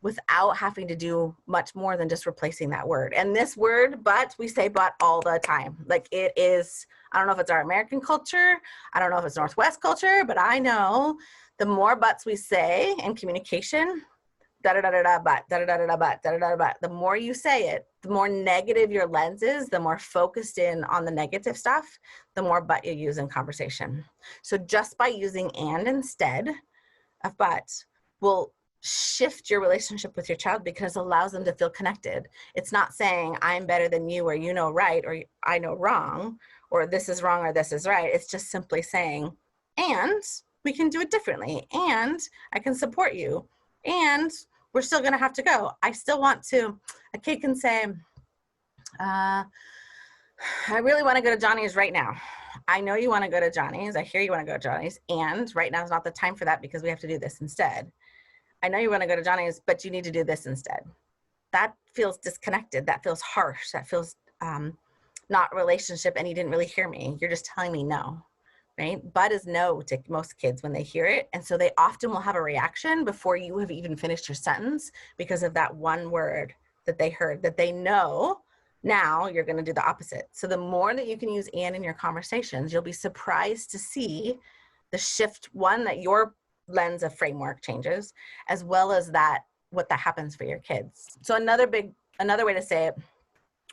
without having to do much more than just replacing that word. And this word, but, we say but all the time. Like it is, I don't know if it's our American culture, I don't know if it's Northwest culture, but I know the more buts we say in communication, da-da-da-da-da, but, da-da-da-da-da, but, da-da-da-da, but. The more you say it, the more negative your lens is, the more focused in on the negative stuff, the more but you use in conversation. So just by using and instead of but will shift your relationship with your child because it allows them to feel connected. It's not saying I'm better than you, or you know right, or I know wrong, or this is wrong, or this is right. It's just simply saying, and we can do it differently, and I can support you, and we're still going to have to go. I still want to, a kid can say, I really want to go to Johnny's right now. I know you want to go to Johnny's. I hear you want to go to Johnny's. And right now is not the time for that because we have to do this instead. I know you want to go to Johnny's, but you need to do this instead. That feels disconnected. That feels harsh. That feels not relationship. And you didn't really hear me. You're just telling me no. right? But is no to most kids when they hear it. And so they often will have a reaction before you have even finished your sentence because of that one word that they heard, that they know now you're going to do the opposite. So the more that you can use and in your conversations, you'll be surprised to see the shift, one, that your lens of framework changes, as well as that what that happens for your kids. So another way to say it,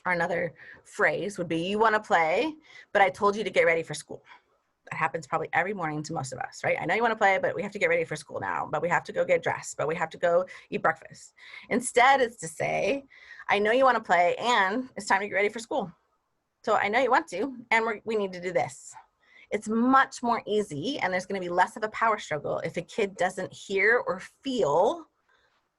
or another phrase would be, you want to play, but I told you to get ready for school. That happens probably every morning to most of us, right? I know you want to play, but we have to get ready for school now, but we have to go get dressed, but we have to go eat breakfast. Instead, it's to say, I know you want to play and it's time to get ready for school. So I know you want to, and we need to do this. It's much more easy, and there's going to be less of a power struggle if a kid doesn't hear or feel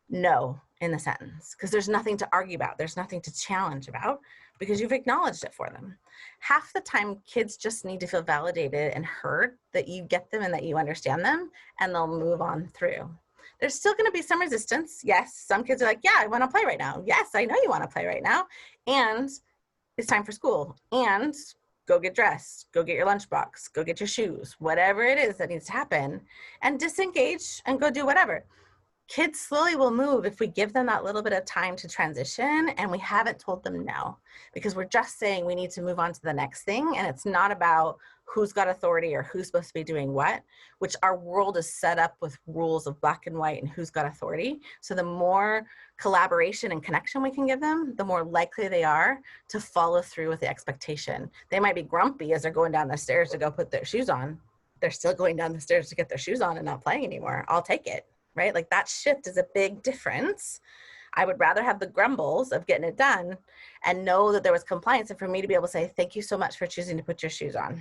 no in the sentence, because there's nothing to argue about. There's nothing to challenge about because you've acknowledged it for them. Half the time, kids just need to feel validated and heard that you get them and that you understand them, and they'll move on through. There's still going to be some resistance. Yes, some kids are like, yeah, I want to play right now. Yes, I know you want to play right now. And it's time for school. And go get dressed, go get your lunchbox, go get your shoes, whatever it is that needs to happen, and disengage and go do whatever. Kids slowly will move if we give them that little bit of time to transition and we haven't told them no, because we're just saying we need to move on to the next thing. And it's not about who's got authority or who's supposed to be doing what, which our world is set up with rules of black and white and who's got authority. So the more collaboration and connection we can give them, the more likely they are to follow through with the expectation. They might be grumpy as they're going down the stairs to go put their shoes on. They're still going down the stairs to get their shoes on and not playing anymore. I'll take it. Right? Like that shift is a big difference. I would rather have the grumbles of getting it done and know that there was compliance, and for me to be able to say, thank you so much for choosing to put your shoes on.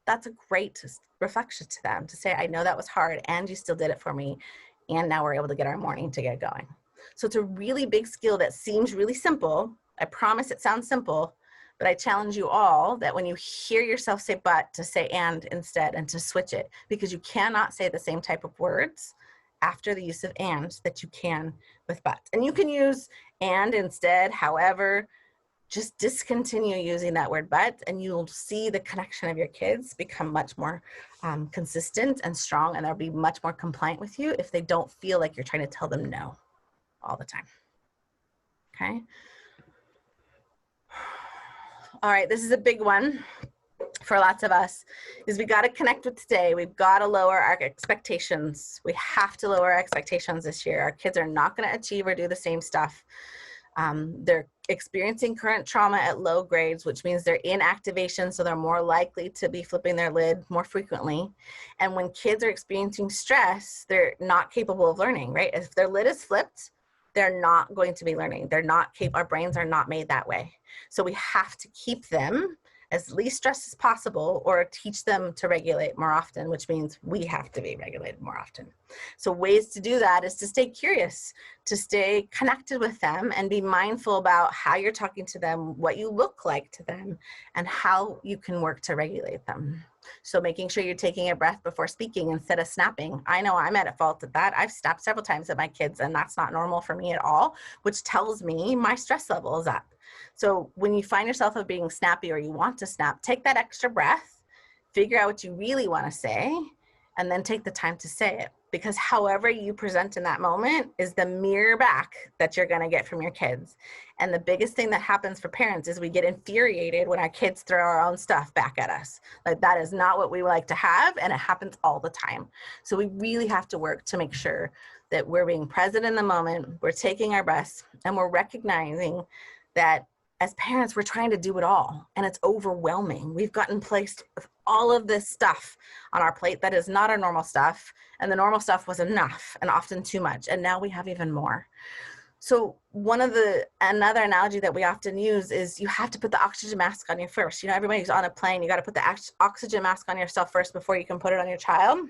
That's a great reflection to them to say, I know that was hard and you still did it for me. And now we're able to get our morning to get going. So it's a really big skill that seems really simple. I promise it sounds simple, but I challenge you all that when you hear yourself say but, to say and instead, and to switch it, because you cannot say the same type of words after the use of and that you can with but. And you can use and instead, however, just discontinue using that word but, and you'll see the connection of your kids become much more consistent and strong, and they'll be much more compliant with you if they don't feel like you're trying to tell them no all the time. Okay. All right, this is a big one for lots of us, is we got to connect with today. We've got to lower our expectations. We have to lower our expectations this year. Our kids are not going to achieve or do the same stuff. They're experiencing current trauma at low grades, which means they're in activation, so they're more likely to be flipping their lid more frequently. And when kids are experiencing stress, they're not capable of learning, right? If their lid is flipped, they're not going to be learning. They're not capable. Our brains are not made that way. So we have to keep them as least stressed as possible, or teach them to regulate more often, which means we have to be regulated more often. So ways to do that is to stay curious, to stay connected with them, and be mindful about how you're talking to them, what you look like to them, and how you can work to regulate them. So making sure you're taking a breath before speaking instead of snapping. I know I'm at fault at that. I've snapped several times at my kids, and that's not normal for me at all, which tells me my stress level is up. So when you find yourself of being snappy or you want to snap, take that extra breath, figure out what you really want to say, and then take the time to say it. Because however you present in that moment is the mirror back that you're going to get from your kids. And the biggest thing that happens for parents is we get infuriated when our kids throw our own stuff back at us. Like, that is not what we like to have, and it happens all the time. So we really have to work to make sure that we're being present in the moment, we're taking our breaths, and we're recognizing that as parents, we're trying to do it all, and it's overwhelming. We've gotten placed with all of this stuff on our plate that is not our normal stuff, and the normal stuff was enough and often too much, and now we have even more. So another analogy that we often use is you have to put the oxygen mask on you first. You know, everybody who's on a plane, you got to put the oxygen mask on yourself first before you can put it on your child.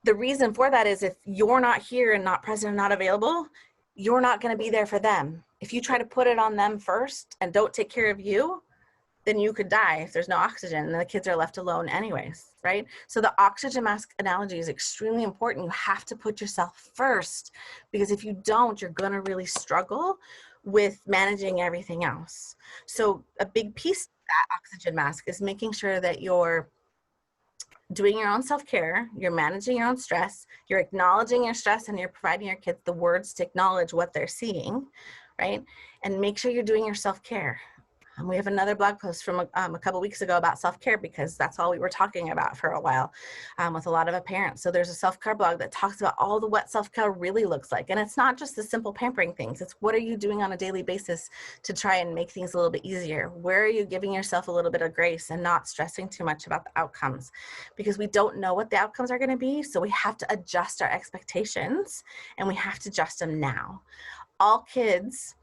The reason for that is if you're not here and not present and not available, you're not going to be there for them. If you try to put it on them first and don't take care of you, then you could die if there's no oxygen and the kids are left alone anyways, right? So the oxygen mask analogy is extremely important. You have to put yourself first, because if you don't, you're going to really struggle with managing everything else. So a big piece of that oxygen mask is making sure that you're doing your own self-care, you're managing your own stress, you're acknowledging your stress, and you're providing your kids the words to acknowledge what they're seeing, right? And make sure you're doing your self-care. We have another blog post from a couple weeks ago about self-care, because that's all we were talking about for a while with a lot of parents. So there's a self-care blog that talks about all the what self-care really looks like. And it's not just the simple pampering things. It's what are you doing on a daily basis to try and make things a little bit easier? Where are you giving yourself a little bit of grace and not stressing too much about the outcomes? Because we don't know what the outcomes are going to be. So we have to adjust our expectations, and we have to adjust them now. All kids,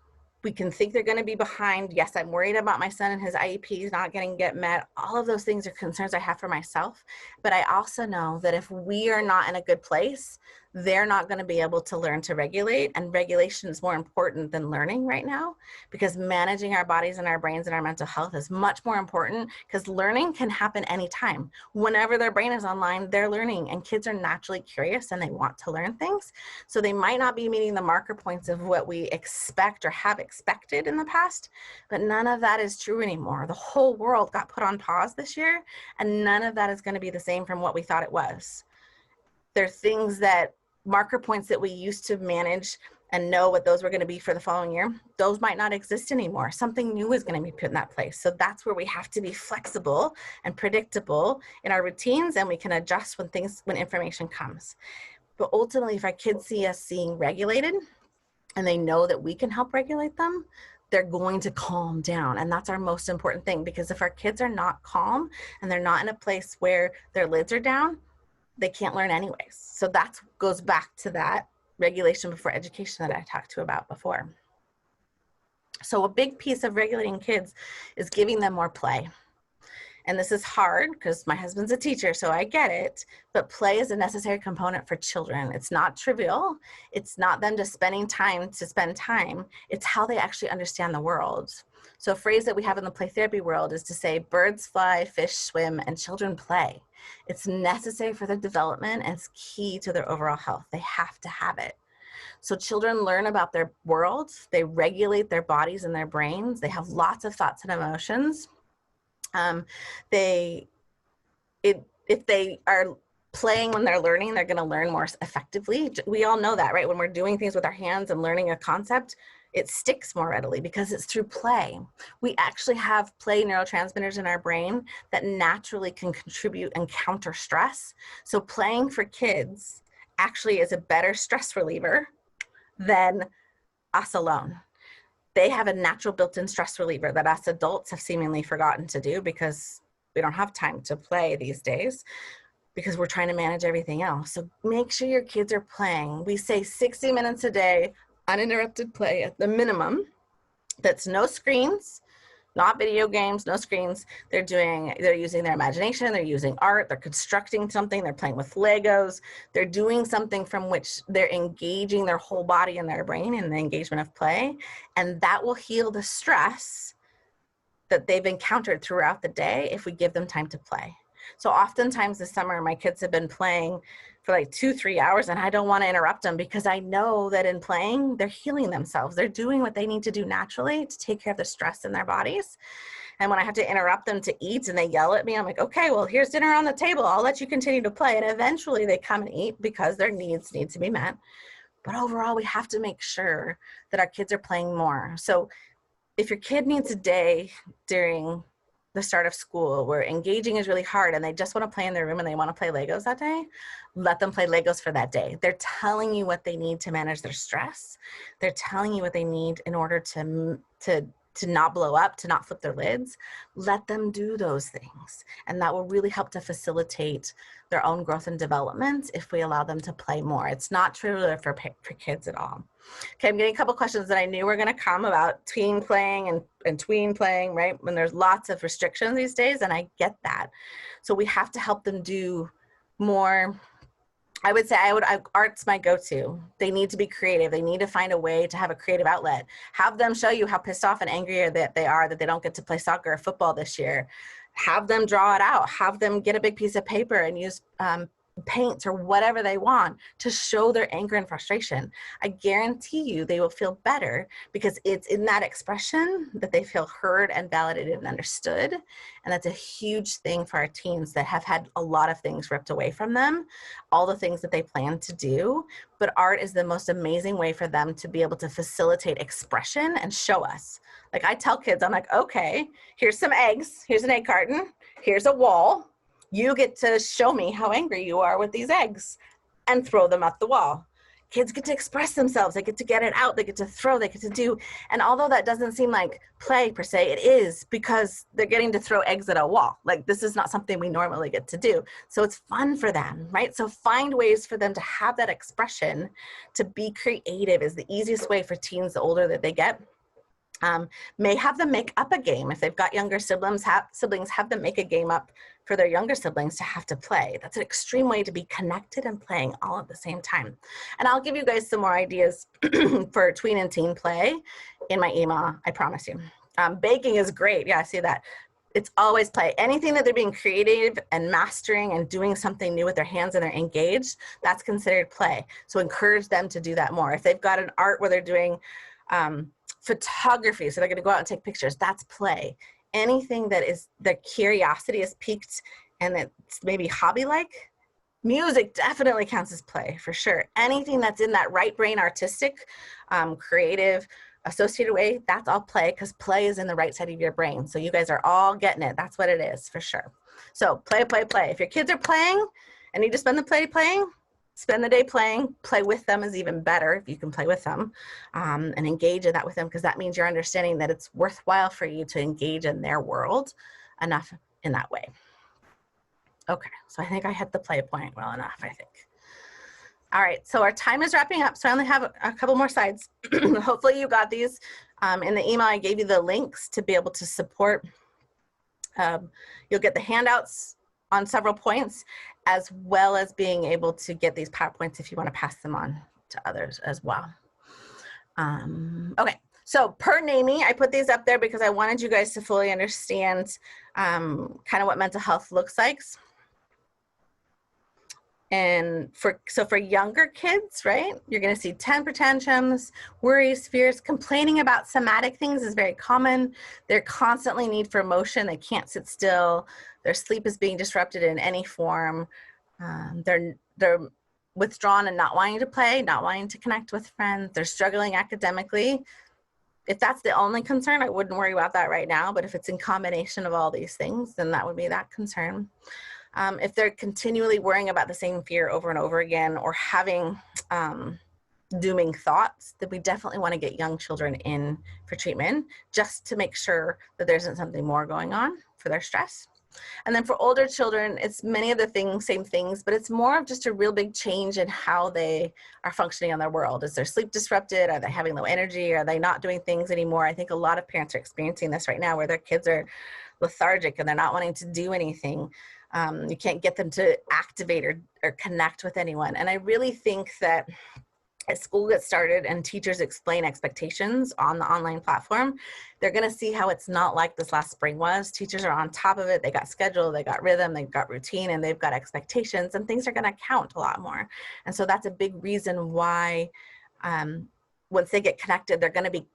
we can think they're going to be behind. Yes, I'm worried about my son and his IEPs not get met. All of those things are concerns I have for myself. But I also know that if we are not in a good place, they're not going to be able to learn to regulate. And regulation is more important than learning right now, because managing our bodies and our brains and our mental health is much more important, because learning can happen anytime. Whenever their brain is online, they're learning, and kids are naturally curious and they want to learn things. So they might not be meeting the marker points of what we expect or have expected in the past, but none of that is true anymore. The whole world got put on pause this year, and none of that is going to be the same from what we thought it was. There are things that marker points that we used to manage and know what those were going to be for the following year, those might not exist anymore. Something new is going to be put in that place. So that's where we have to be flexible and predictable in our routines, and we can adjust when information comes. But ultimately, if our kids see us being regulated and they know that we can help regulate them, they're going to calm down. And that's our most important thing, because if our kids are not calm and they're not in a place where their lids are down, they can't learn anyways. So that goes back to that regulation before education that I talked to about before. So a big piece of regulating kids is giving them more play. And this is hard because my husband's a teacher, so I get it, but play is a necessary component for children. It's not trivial. It's not them just spending time to spend time. It's how they actually understand the world. So a phrase that we have in the play therapy world is to say, birds fly, fish swim, and children play. It's necessary for their development, and it's key to their overall health. They have to have it. So children learn about their world. They regulate their bodies and their brains. They have lots of thoughts and emotions. If they are playing when they're learning, they're going to learn more effectively. We all know that, right? When we're doing things with our hands and learning a concept, it sticks more readily because it's through play. We actually have play neurotransmitters in our brain that naturally can contribute and counter stress. So playing for kids actually is a better stress reliever than us alone. They have a natural built-in stress reliever that us adults have seemingly forgotten to do because we don't have time to play these days because we're trying to manage everything else. So make sure your kids are playing. We say 60 minutes a day, uninterrupted play at the minimum. That's no screens, not video games, no screens. They're using their imagination, they're using art, they're constructing something, they're playing with Legos, they're doing something from which they're engaging their whole body and their brain in the engagement of play. And that will heal the stress that they've encountered throughout the day if we give them time to play. So oftentimes this summer, my kids have been playing for like 2-3 hours, and I don't want to interrupt them because I know that in playing, they're healing themselves. They're doing what they need to do naturally to take care of the stress in their bodies. And when I have to interrupt them to eat and they yell at me, I'm like, okay, well, here's dinner on the table. I'll let you continue to play. And eventually they come and eat because their needs need to be met. But overall, we have to make sure that our kids are playing more. So if your kid needs a day during the start of school where engaging is really hard and they just want to play in their room and they want to play Legos that day, let them play Legos for that day. They're telling you what they need to manage their stress. They're telling you what they need in order to not blow up, to not flip their lids. Let them do those things. And that will really help to facilitate their own growth and development if we allow them to play more. It's not trivial for kids at all. Okay, I'm getting a couple questions that I knew were going to come about teen playing and tween playing, right? When there's lots of restrictions these days, and I get that. So we have to help them do more. I would say art's my go-to. They need to be creative. They need to find a way to have a creative outlet. Have them show you how pissed off and angry that they are that they don't get to play soccer or football this year. Have them draw it out. Have them get a big piece of paper and use paints or whatever they want to show their anger and frustration. I guarantee you they will feel better because it's in that expression that they feel heard and validated and understood. And that's a huge thing for our teens that have had a lot of things ripped away from them, all the things that they plan to do. But art is the most amazing way for them to be able to facilitate expression and show us. Like I tell kids, I'm like, okay, here's some eggs, here's an egg carton, here's a wall. You get to show me how angry you are with these eggs and throw them at the wall. Kids get to express themselves. They get to get it out. They get to throw, they get to do. And although that doesn't seem like play per se, it is because they're getting to throw eggs at a wall. Like this is not something we normally get to do. So it's fun for them, right? So find ways for them to have that expression, to be creative is the easiest way for teens the older that they get. May have them make up a game. If they've got younger siblings, have them make a game up for their younger siblings to have to play. That's an extreme way to be connected and playing all at the same time. And I'll give you guys some more ideas for tween and teen play in my email, I promise you. Baking is great. Yeah, I see that. It's always play. Anything that they're being creative and mastering and doing something new with their hands and they're engaged, that's considered play. So encourage them to do that more. If they've got an art where they're doing photography, so they're going to go out and take pictures, that's play. Anything that is the curiosity is piqued and it's maybe hobby-like, music definitely counts as play for sure. Anything that's in that right brain artistic, creative, associated way, that's all play, because play is in the right side of your brain. So you guys are all getting it. That's what it is for sure. So play, play, play. If your kids are playing and need to spend the day playing, spend the day playing. Play with them is even better if you can play with them and engage in that with them, because that means you're understanding that it's worthwhile for you to engage in their world enough in that way. Okay, so I think I hit the play point well enough, I think. All right, so our time is wrapping up, so I only have a couple more slides. Hopefully you got these. In the email, I gave you the links to be able to support. You'll get the handouts on several points, as well as being able to get these PowerPoints if you want to pass them on to others as well. Okay, so per NAMI, I put these up there because I wanted you guys to fully understand kind of what mental health looks like. And for younger kids, right, you're going to see temper tantrums, worries, fears, complaining about somatic things is very common. They're constantly need for motion. They can't sit still. Their sleep is being disrupted in any form. They're withdrawn and not wanting to play, not wanting to connect with friends. They're struggling academically. If that's the only concern, I wouldn't worry about that right now. But if it's in combination of all these things, then that would be that concern. If they're continually worrying about the same fear over and over again, or having dooming thoughts, then we definitely want to get young children in for treatment just to make sure that there isn't something more going on for their stress. And then for older children, it's many of the things, same things, but it's more of just a real big change in how they are functioning in their world. Is their sleep disrupted? Are they having low energy? Are they not doing things anymore? I think a lot of parents are experiencing this right now, where their kids are lethargic and they're not wanting to do anything. You can't get them to activate or connect with anyone. And I really think that as school gets started and teachers explain expectations on the online platform, they're going to see how it's not like this last spring was. Teachers are on top of it. They got schedule, they got rhythm, they've got routine, and they've got expectations, and things are going to count a lot more. And so that's a big reason why once they get connected, they're going to be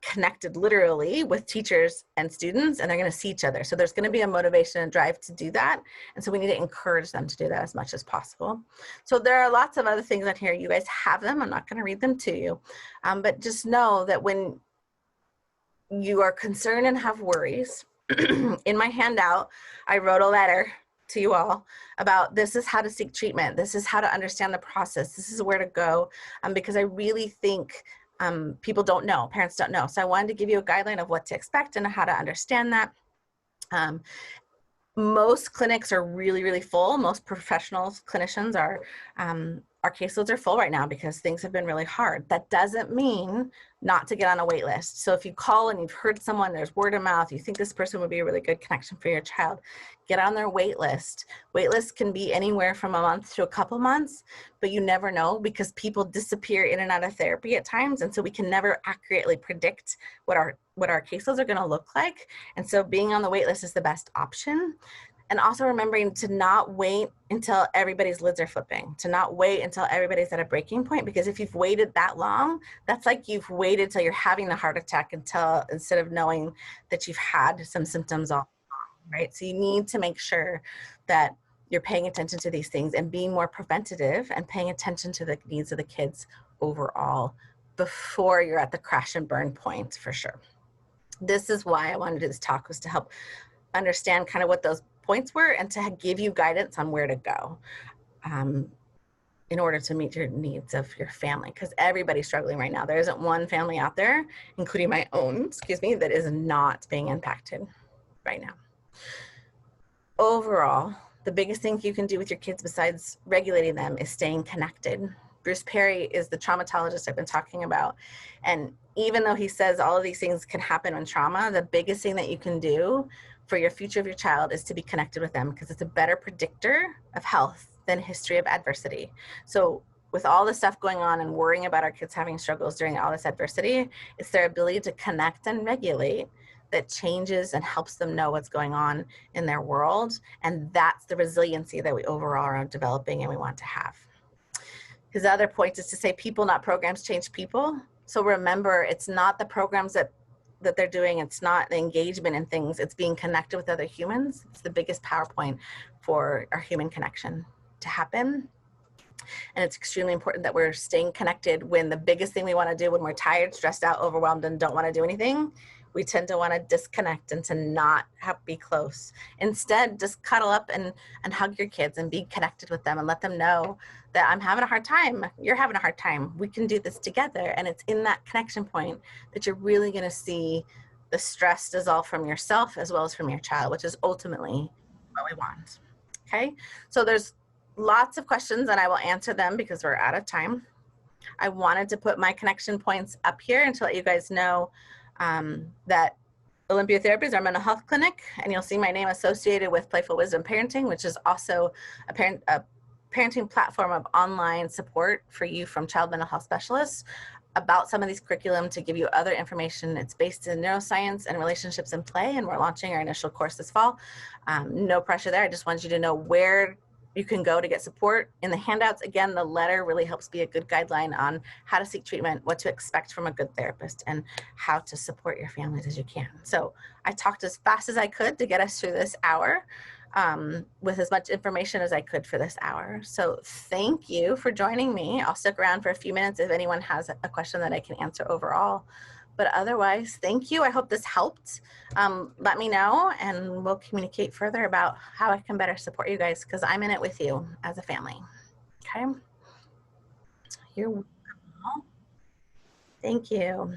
connected literally with teachers and students, and they're going to see each other. So there's going to be a motivation and drive to do that. And so we need to encourage them to do that as much as possible. So there are lots of other things on here. You guys have them. I'm not going to read them to you. But just know that when you are concerned and have worries, in my handout, I wrote a letter to you all about this is how to seek treatment. This is how to understand the process. This is where to go. Because I really think people don't know, parents don't know. So I wanted to give you a guideline of what to expect and how to understand that. Most clinics are really, really full. Most professionals, clinicians are, our caseloads are full right now because things have been really hard. That doesn't mean not to get on a wait list. So if you call and you've heard someone, there's word of mouth, you think this person would be a really good connection for your child, get on their wait list. Wait lists can be anywhere from a month to a couple months, but you never know because people disappear in and out of therapy at times. And so we can never accurately predict what our caseloads are going to look like. And so being on the wait list is the best option. And also remembering to not wait until everybody's lids are flipping, to not wait until everybody's at a breaking point, because if you've waited that long, that's like you've waited till you're having a heart attack instead of knowing that you've had some symptoms all along, right? So you need to make sure that you're paying attention to these things and being more preventative and paying attention to the needs of the kids overall before you're at the crash and burn point, for sure. This is why I wanted to do this talk, was to help understand kind of what those points were and to give you guidance on where to go in order to meet your needs of your family, because everybody's struggling right now. There isn't one family out there, including my own, excuse me, that is not being impacted right now. Overall, the biggest thing you can do with your kids besides regulating them is staying connected. Bruce Perry is the traumatologist I've been talking about. And even though he says all of these things can happen in trauma, the biggest thing that you can do for your future of your child is to be connected with them, because it's a better predictor of health than history of adversity. So with all the stuff going on and worrying about our kids having struggles during all this adversity, it's their ability to connect and regulate that changes and helps them know what's going on in their world. And that's the resiliency that we overall are developing and we want to have. His other point is to say people, not programs, change people. So remember, it's not the programs that they're doing, it's not the engagement in things, it's being connected with other humans. It's the biggest PowerPoint for our human connection to happen. And it's extremely important that we're staying connected when the biggest thing we want to do when we're tired, stressed out, overwhelmed, and don't want to do anything, we tend to want to disconnect and to not be close. Instead, just cuddle up and hug your kids and be connected with them and let them know that I'm having a hard time. You're having a hard time. We can do this together. And it's in that connection point that you're really going to see the stress dissolve from yourself as well as from your child, which is ultimately what we want. Okay. So there's lots of questions and I will answer them because we're out of time. I wanted to put my connection points up here and to let you guys know that Olympia Therapy is our mental health clinic, and you'll see my name associated with Playful Wisdom Parenting, which is also a parenting platform of online support for you from child mental health specialists about some of these curriculum to give you other information. It's based in neuroscience and relationships in play, and we're launching our initial course this fall. No pressure there. I just wanted you to know where you can go to get support. In the handouts, again, the letter really helps be a good guideline on how to seek treatment, what to expect from a good therapist, and how to support your families as you can. So I talked as fast as I could to get us through this hour with as much information as I could for this hour. So thank you for joining me. I'll stick around for a few minutes if anyone has a question that I can answer overall. But otherwise, thank you. I hope this helped. Let me know and we'll communicate further about how I can better support you guys, because I'm in it with you as a family. Okay? You're welcome. Thank you.